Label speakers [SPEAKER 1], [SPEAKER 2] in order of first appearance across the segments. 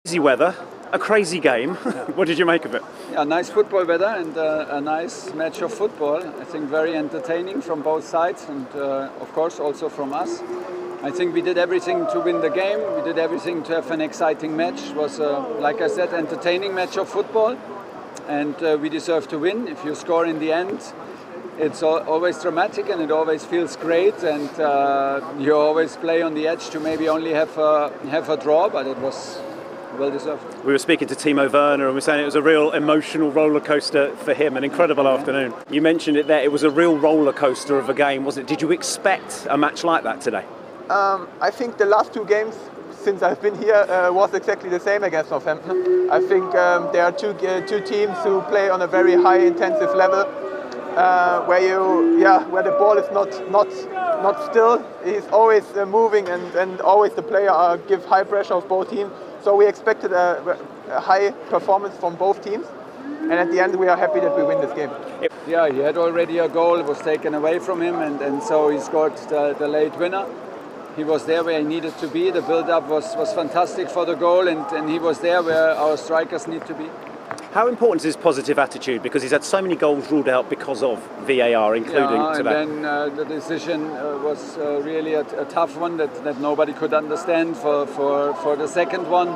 [SPEAKER 1] Crazy weather, a crazy game. What did you make of it?
[SPEAKER 2] Yeah, nice football weather and a nice match of football. I think very entertaining from both sides and of course also from us. I think we did everything to win the game. We did everything to have an exciting match. It was, like I said, entertaining match of football, and we deserve to win. If you score in the end, it's always dramatic and it always feels great, and you always play on the edge to maybe only have a draw, but it was well deserved. We
[SPEAKER 1] were speaking to Timo Werner and we were saying it was a real emotional roller coaster for him, an incredible afternoon. You mentioned it there, it was a real roller coaster of a game, wasn't it? Did you expect a match like that today?
[SPEAKER 3] I think the last two games since I've been here was exactly the same against Southampton. I think there are two teams who play on a very high intensive level, where the ball is not still. He's always moving and always the player give high pressure of both teams. So we expected a high performance from both teams, and at the end we are happy that we win this game.
[SPEAKER 2] Yeah, he had already a goal, it was taken away from him, and so he scored the late winner. He was there where he needed to be. The build-up was fantastic for the goal, and he was there where our strikers need to be.
[SPEAKER 1] How important is his positive attitude? Because he's had so many goals ruled out because of VAR, including today.
[SPEAKER 2] And then the decision was really a tough one that nobody could understand for the second one.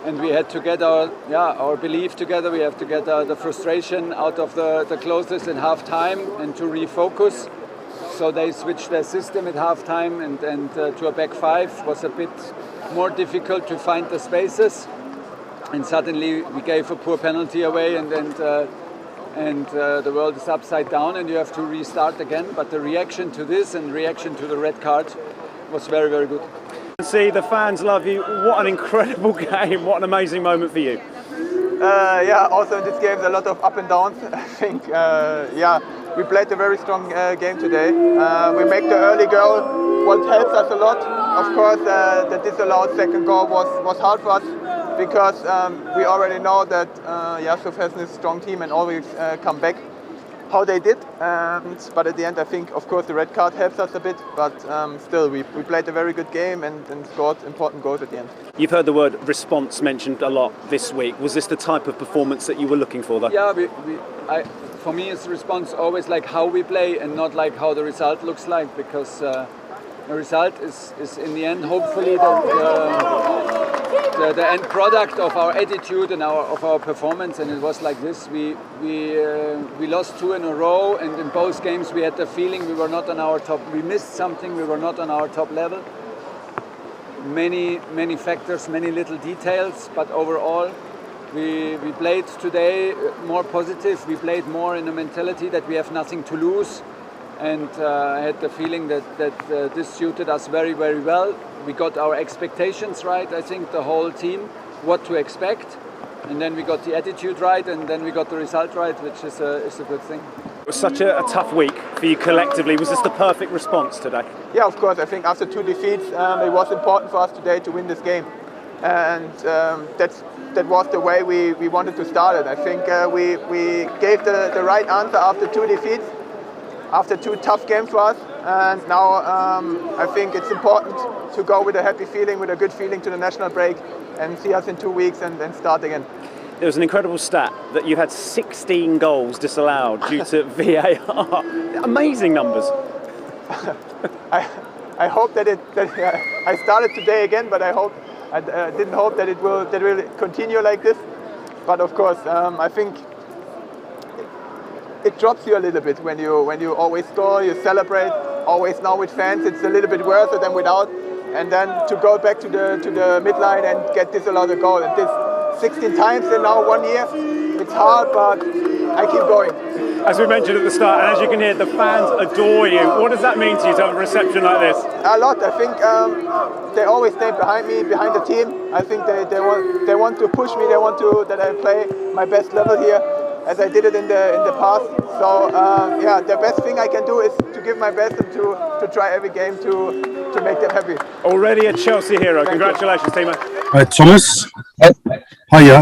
[SPEAKER 2] And we had to get our belief together. We have to get the frustration out of the closest in half time and to refocus. So they switched their system at half time and to a back five. Was a bit more difficult to find the spaces. And suddenly we gave a poor penalty away and the world is upside down and you have to restart again. But the reaction to this and reaction to the red card was very, very good.
[SPEAKER 1] See, the fans love you. What an incredible game. What an amazing moment for you.
[SPEAKER 3] Also in this game, a lot of up and downs. I think, we played a very strong game today. We make the early goal, what helps us a lot. Of course, the disallowed second goal was hard for us because we already know that Southampton is a strong team and always come back. How they did, but at the end I think of course the red card helps us a bit, but still we played a very good game and scored important goals at the end.
[SPEAKER 1] You've heard the word response mentioned a lot this week. Was this the type of performance that you were looking for though?
[SPEAKER 2] Yeah, for me it's response always like how we play and not like how the result looks like, because the result is in the end hopefully the end product of our attitude and of our performance, and it was like this. We lost 2 in a row, and in both games we had the feeling we were not on our top. We missed something. We were not on our top level. Many factors, many little details, but overall we played today more positive. We played more in a mentality that we have nothing to lose, and I had the feeling that this suited us very, very well. We got our expectations right, I think, the whole team, what to expect, and then we got the attitude right, and then we got the result right, which is a good thing.
[SPEAKER 1] It was such a tough week for you collectively. Was this the perfect response today?
[SPEAKER 3] Yeah, of course. I think after 2 defeats, it was important for us today to win this game, and that was the way we wanted to start it. I think we gave the right answer after 2 defeats, after 2 tough games for us, and now I think it's important to go with a happy feeling, with a good feeling to the national break and see us in 2 weeks and start again.
[SPEAKER 1] There was an incredible stat that you had 16 goals disallowed due to VAR. Amazing numbers.
[SPEAKER 3] I hope that I started today again, but I didn't hope that it will continue like this. But of course, I think it drops you a little bit when you always score, you celebrate. Always now with fans, it's a little bit worse than without. And then to go back to the midline and get disallowed a goal, and this 16 times in now 1 year, it's hard, but I keep going.
[SPEAKER 1] As we mentioned at the start, and as you can hear, the fans adore you. What does that mean to you to have a reception like this?
[SPEAKER 3] A lot. I think they always stand behind me, behind the team. I think they want to push me. They want that I play my best level here, as I did it in the past. So the best thing I can do is to give my best and to try every game to make them happy.
[SPEAKER 1] Already a Chelsea hero. Congratulations, Timo.
[SPEAKER 4] Hi, Thomas. Hiya.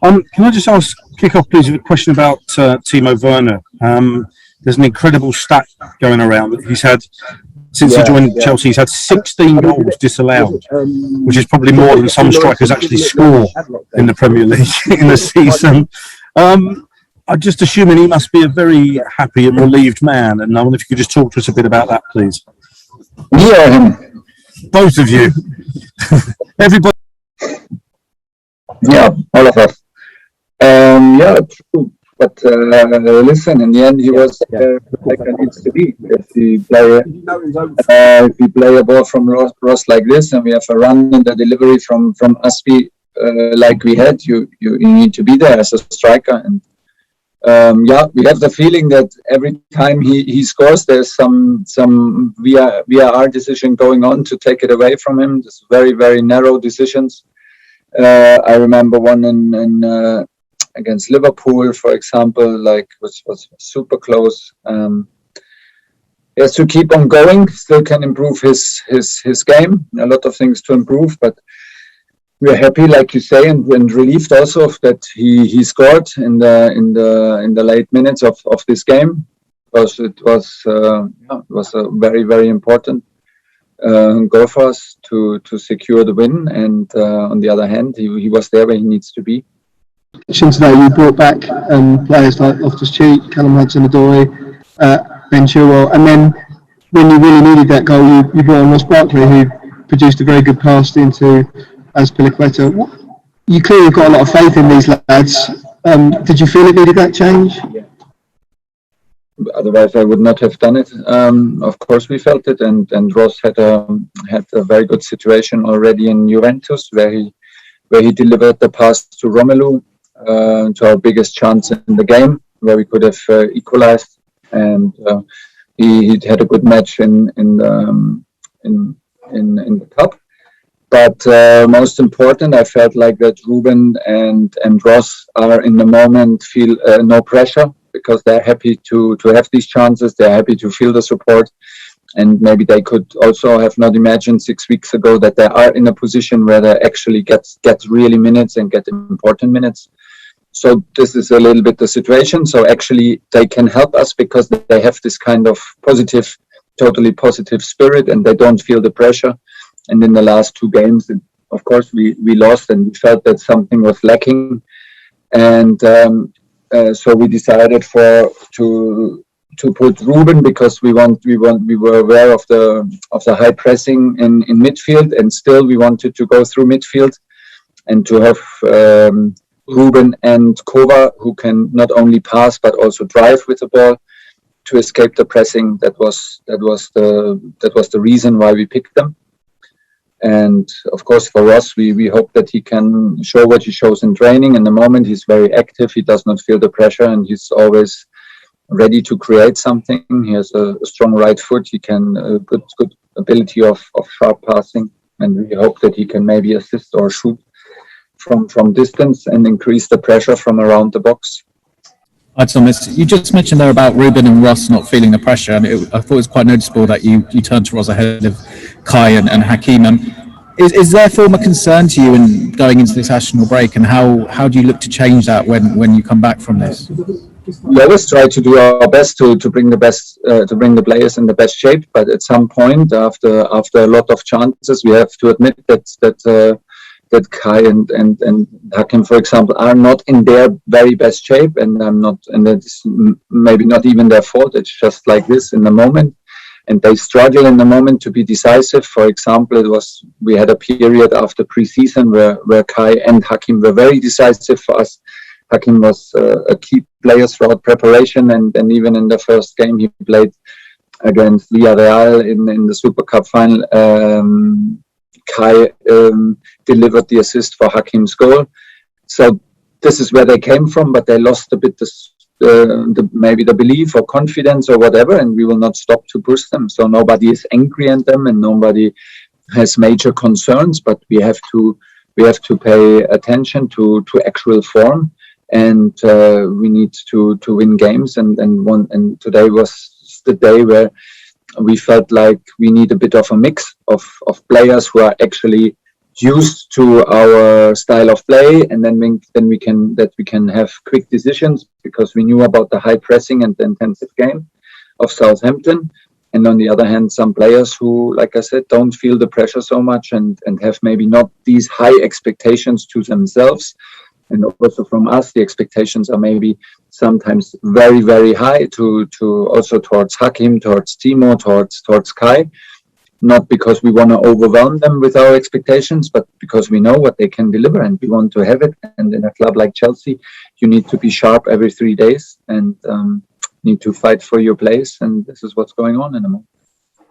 [SPEAKER 4] Can I just kick off, please, with a question about Timo Werner? There's an incredible stat going around that he's had Since he joined Chelsea, he's had 16 goals disallowed, which is probably more than some strikers actually score in the Premier League in a season. I'm just assuming he must be a very happy and relieved man, and I wonder if you could just talk to us a bit about that, please.
[SPEAKER 5] Me or him?
[SPEAKER 4] Both of you. Everybody.
[SPEAKER 5] Yeah, all of us. Yeah, true. But listen, in the end, he was like it needs to be. If we play a ball from Ross like this, and we have a run and a delivery from Aspi like we had, you need to be there as a striker. And we have the feeling that every time he scores, there's some VAR decision going on to take it away from him. Just very, very narrow decisions. I remember one in against Liverpool, for example, which was super close. He has to keep on going. Still can improve his game. A lot of things to improve, but we're happy, like you say, and relieved also that he scored in the late minutes of this game, because it was a very, very important goal for us to secure the win. And on the other hand, he was there where he needs to be.
[SPEAKER 6] Today, you brought back players like Loftus-Cheek, Callum, Hudson-Odoi, Ben Chilwell, and then when you really needed that goal, you brought on Ross Barkley, who produced a very good pass into Azpilicueta. You clearly got a lot of faith in these lads. Did you feel it needed that change?
[SPEAKER 5] Yeah. Otherwise, I would not have done it. Of course, we felt it, and Ross had a very good situation already in Juventus, where he delivered the pass to Romelu, to our biggest chance in the game, where we could have equalized, and he had a good match in the cup. But most important, I felt like that Ruben and Ross are in the moment feel no pressure, because they're happy to have these chances. They're happy to feel the support, and maybe they could also have not imagined 6 weeks ago that they are in a position where they actually get really minutes and get important minutes. So this is a little bit the situation. So actually they can help us because they have this kind of totally positive spirit, and they don't feel the pressure. And in the last 2 games, of course, we lost, and we felt that something was lacking. And so we decided to put Ruben, because we were aware of the high pressing in midfield, and still we wanted to go through midfield and to have Ruben and Kova, who can not only pass but also drive with the ball to escape the pressing. That was the reason why we picked them. And of course, for us, we hope that he can show what he shows in training. In the moment, he's very active. He does not feel the pressure, and he's always ready to create something. He has a strong right foot. He can good ability of sharp passing, and we hope that he can maybe assist or shoot from distance and increase the pressure from around the box.
[SPEAKER 7] Hi Thomas, you just mentioned there about Ruben and Ross not feeling the pressure, and I thought it was quite noticeable that you turned to Ross ahead of Kai and Hakim. Is there a form of concern to you in going into this national break, and how do you look to change that when you come back from this?
[SPEAKER 5] We always try to do our best to bring the players in the best shape, but at some point after a lot of chances, we have to admit that Kai and Hakim, for example, are not in their very best shape, and that's maybe not even their fault. It's just like this in the moment, and they struggle in the moment to be decisive. For example, we had a period after pre-season where Kai and Hakim were very decisive for us. Hakim was a key player throughout preparation, and even in the first game he played against Villarreal in the Super Cup final. Kai delivered the assist for Hakim's goal. So this is where they came from, but they lost a bit maybe the belief or confidence or whatever, and we will not stop to push them. So nobody is angry at them, and nobody has major concerns, but we have to pay attention to actual form, and we need to win games, and today was the day where we felt like we need a bit of a mix of players who are actually used to our style of play, and then we can have quick decisions, because we knew about the high pressing and the intensive game of Southampton. And on the other hand, some players who, like I said, don't feel the pressure so much and have maybe not these high expectations to themselves. And also from us, the expectations are maybe sometimes very, very high to also towards Hakim, towards Timo, towards Kai. Not because we want to overwhelm them with our expectations, but because we know what they can deliver and we want to have it. And in a club like Chelsea, you need to be sharp every 3 days and need to fight for your place. And this is what's going on in the moment.